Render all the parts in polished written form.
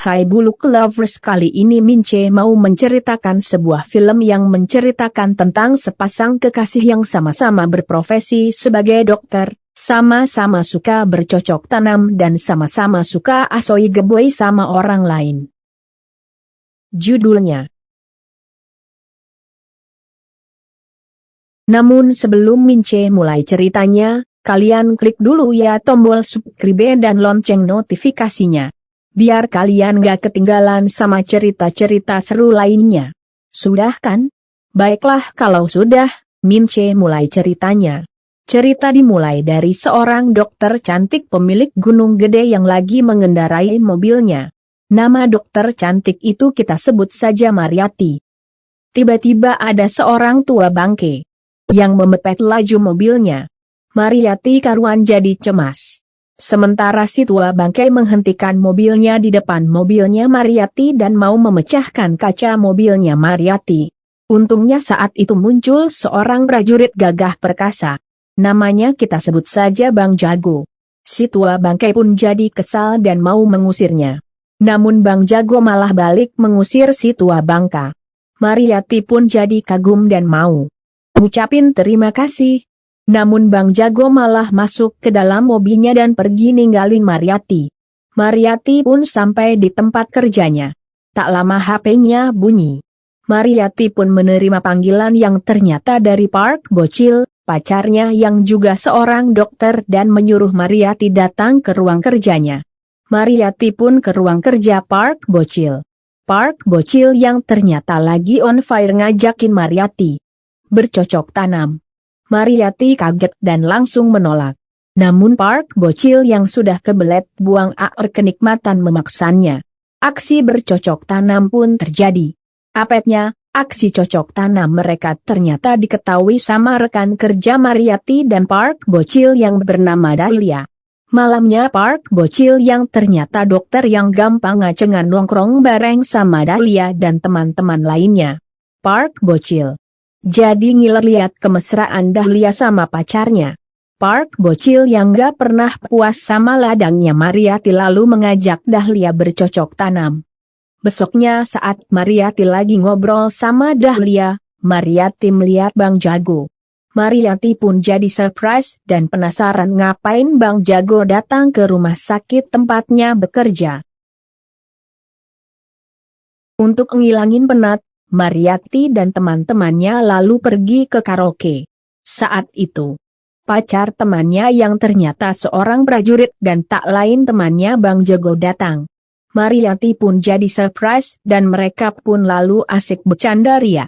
Hai Buluk Lovers, kali ini Mince mau menceritakan sebuah film yang menceritakan tentang sepasang kekasih yang sama-sama berprofesi sebagai dokter, sama-sama suka bercocok tanam dan sama-sama suka asoi geboi sama orang lain. Judulnya. Namun sebelum Mince mulai ceritanya, kalian klik dulu ya tombol subscribe dan lonceng notifikasinya. Biar kalian gak ketinggalan sama cerita-cerita seru lainnya. Sudah kan? Baiklah kalau sudah, Mince mulai ceritanya. Cerita dimulai dari seorang dokter cantik pemilik gunung gede yang lagi mengendarai mobilnya. Nama dokter cantik itu kita sebut saja Mariati. Tiba-tiba ada seorang tua bangke yang memepet laju mobilnya. Mariati karuan jadi cemas. Sementara si tua bangkai menghentikan mobilnya di depan mobilnya Mariati dan mau memecahkan kaca mobilnya Mariati. Untungnya saat itu muncul seorang prajurit gagah perkasa. Namanya kita sebut saja Bang Jago. Si tua bangkai pun jadi kesal dan mau mengusirnya. Namun Bang Jago malah balik mengusir si tua bangka. Mariati pun jadi kagum dan mau ngucapin terima kasih. Namun Bang Jago malah masuk ke dalam mobilnya dan pergi ninggalin Mariati. Mariati pun sampai di tempat kerjanya. Tak lama HP-nya bunyi. Mariati pun menerima panggilan yang ternyata dari Park Bocil, pacarnya yang juga seorang dokter dan menyuruh Mariati datang ke ruang kerjanya. Mariati pun ke ruang kerja Park Bocil. Park Bocil yang ternyata lagi on fire ngajakin Mariati bercocok tanam. Mariati kaget dan langsung menolak. Namun Park Bocil yang sudah kebelet buang air kenikmatan memaksanya. Aksi bercocok tanam pun terjadi. Apetnya, aksi cocok tanam mereka ternyata diketahui sama rekan kerja Mariati dan Park Bocil yang bernama Dahlia. Malamnya Park Bocil yang ternyata dokter yang gampang ngacengan nongkrong bareng sama Dahlia dan teman-teman lainnya. Park Bocil jadi ngiler lihat kemesraan Dahlia sama pacarnya. Park Bocil yang gak pernah puas sama ladangnya Mariati lalu mengajak Dahlia bercocok tanam. Besoknya saat Mariati lagi ngobrol sama Dahlia, Mariati melihat Bang Jago. Mariati pun jadi surprise dan penasaran ngapain Bang Jago datang ke rumah sakit tempatnya bekerja. Untuk ngilangin penat, Mariati dan teman-temannya lalu pergi ke karaoke. Saat itu, pacar temannya yang ternyata seorang prajurit dan tak lain temannya Bang Jago datang. Mariati pun jadi surprise dan mereka pun lalu asik bercanda ria.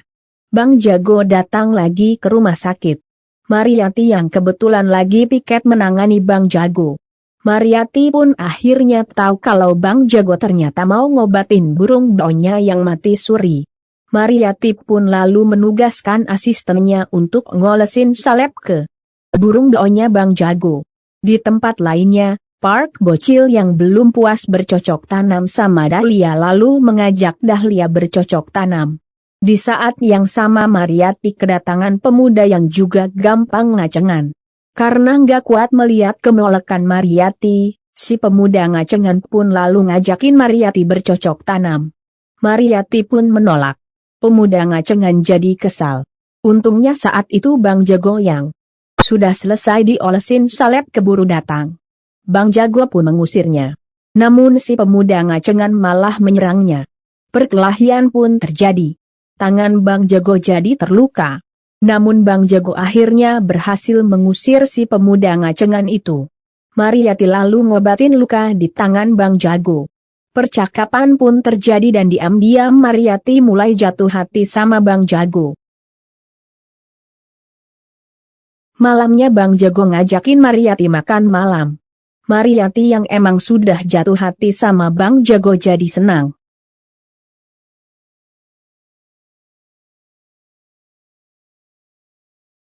Bang Jago datang lagi ke rumah sakit. Mariati yang kebetulan lagi piket menangani Bang Jago. Mariati pun akhirnya tahu kalau Bang Jago ternyata mau ngobatin burung donya yang mati suri. Mariati pun lalu menugaskan asistennya untuk ngolesin salep ke burung donya Bang Jago. Di tempat lainnya, Park Bocil yang belum puas bercocok tanam sama Dahlia lalu mengajak Dahlia bercocok tanam. Di saat yang sama Mariati kedatangan pemuda yang juga gampang ngacengan. Karena nggak kuat melihat kemolekan Mariati, si pemuda ngacengan pun lalu ngajakin Mariati bercocok tanam. Mariati pun menolak. Pemuda ngacengan jadi kesal. Untungnya saat itu Bang Jago yang sudah selesai diolesin salep keburu datang. Bang Jago pun mengusirnya. Namun si pemuda ngacengan malah menyerangnya. Perkelahian pun terjadi. Tangan Bang Jago jadi terluka. Namun Bang Jago akhirnya berhasil mengusir si pemuda ngacengan itu. Mariati lalu ngobatin luka di tangan Bang Jago. Percakapan pun terjadi dan diam-diam Mariati mulai jatuh hati sama Bang Jago. Malamnya Bang Jago ngajakin Mariati makan malam. Mariati yang emang sudah jatuh hati sama Bang Jago jadi senang.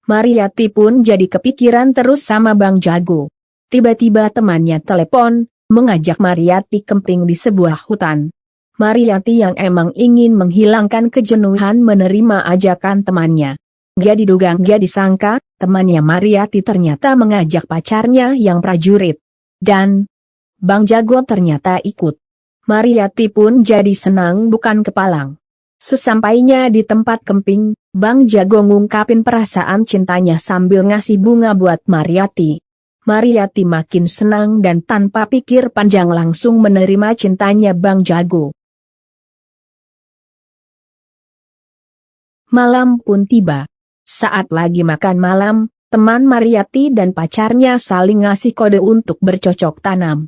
Mariati pun jadi kepikiran terus sama Bang Jago. Tiba-tiba temannya telepon, mengajak Mariati camping di sebuah hutan. Mariati yang emang ingin menghilangkan kejenuhan menerima ajakan temannya. Gak diduga gak disangka, temannya Mariati ternyata mengajak pacarnya yang prajurit. Dan Bang Jago ternyata ikut. Mariyati pun jadi senang bukan kepalang. Sesampainya di tempat kemping, Bang Jago ngungkapin perasaan cintanya sambil ngasih bunga buat Mariyati. Mariyati makin senang dan tanpa pikir panjang langsung menerima cintanya Bang Jago. Malam pun tiba. Saat lagi makan malam, teman Mariyati dan pacarnya saling ngasih kode untuk bercocok tanam.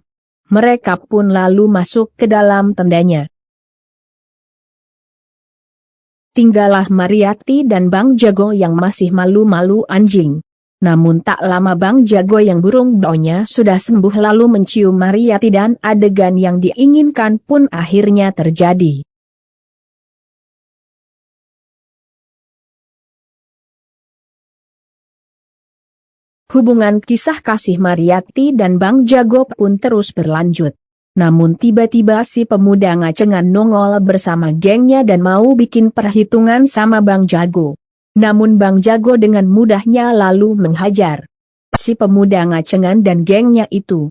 Mereka pun lalu masuk ke dalam tendanya. Tinggallah Mariyati dan Bang Jago yang masih malu-malu anjing. Namun tak lama Bang Jago yang burung baunya sudah sembuh lalu mencium Mariyati dan adegan yang diinginkan pun akhirnya terjadi. Hubungan kisah kasih Mariyati dan Bang Jago pun terus berlanjut. Namun tiba-tiba si pemuda ngacengan nongol bersama gengnya dan mau bikin perhitungan sama Bang Jago. Namun Bang Jago dengan mudahnya lalu menghajar si pemuda ngacengan dan gengnya itu.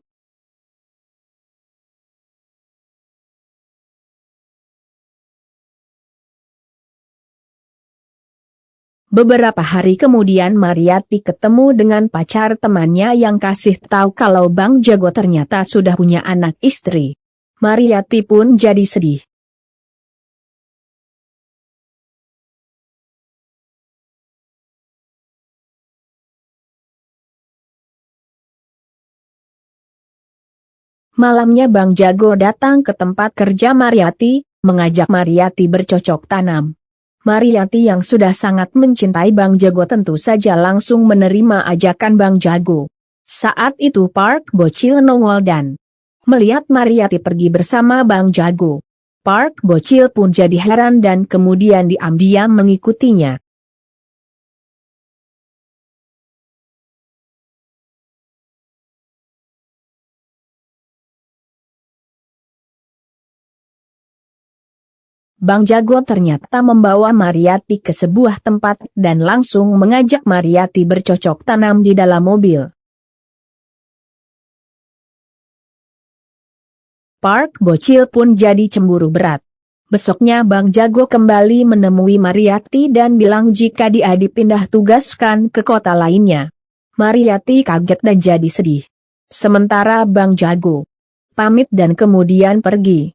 Beberapa hari kemudian Mariyati ketemu dengan pacar temannya yang kasih tahu kalau Bang Jago ternyata sudah punya anak istri. Mariyati pun jadi sedih. Malamnya Bang Jago datang ke tempat kerja Mariyati, mengajak Mariyati bercocok tanam. Mariyati yang sudah sangat mencintai Bang Jago tentu saja langsung menerima ajakan Bang Jago. Saat itu Park Bocil nongol dan melihat Mariyati pergi bersama Bang Jago. Park Bocil pun jadi heran dan kemudian diam-diam mengikutinya. Bang Jago ternyata membawa Mariyati ke sebuah tempat dan langsung mengajak Mariyati bercocok tanam di dalam mobil. Park Bocil pun jadi cemburu berat. Besoknya Bang Jago kembali menemui Mariyati dan bilang jika dia dipindah tugaskan ke kota lainnya. Mariyati kaget dan jadi sedih. Sementara Bang Jago pamit dan kemudian pergi.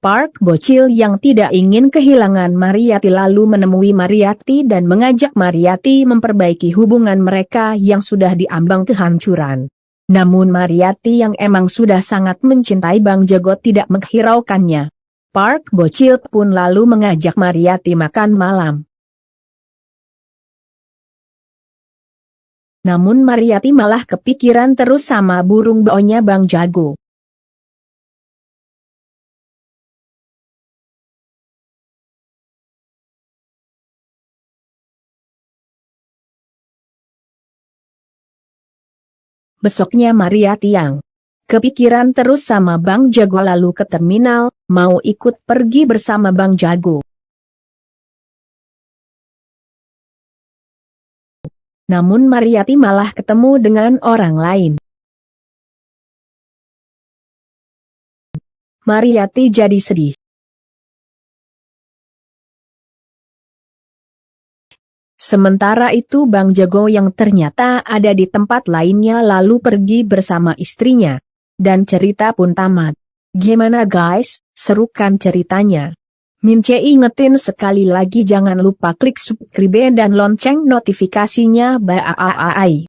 Park Bocil yang tidak ingin kehilangan Mariyati lalu menemui Mariyati dan mengajak Mariyati memperbaiki hubungan mereka yang sudah diambang kehancuran. Namun Mariyati yang emang sudah sangat mencintai Bang Jago tidak menghiraukannya. Park Bocil pun lalu mengajak Mariyati makan malam. Namun Mariyati malah kepikiran terus sama burung baunya Bang Jago. Besoknya Mariyati yang kepikiran terus sama Bang Jago lalu ke terminal, mau ikut pergi bersama Bang Jago. Namun Mariyati malah ketemu dengan orang lain. Mariyati jadi sedih. Sementara itu Bang Jago yang ternyata ada di tempat lainnya lalu pergi bersama istrinya. Dan cerita pun tamat. Gimana guys, seru kan ceritanya? Mince ingetin sekali lagi jangan lupa klik subscribe dan lonceng notifikasinya. Bye.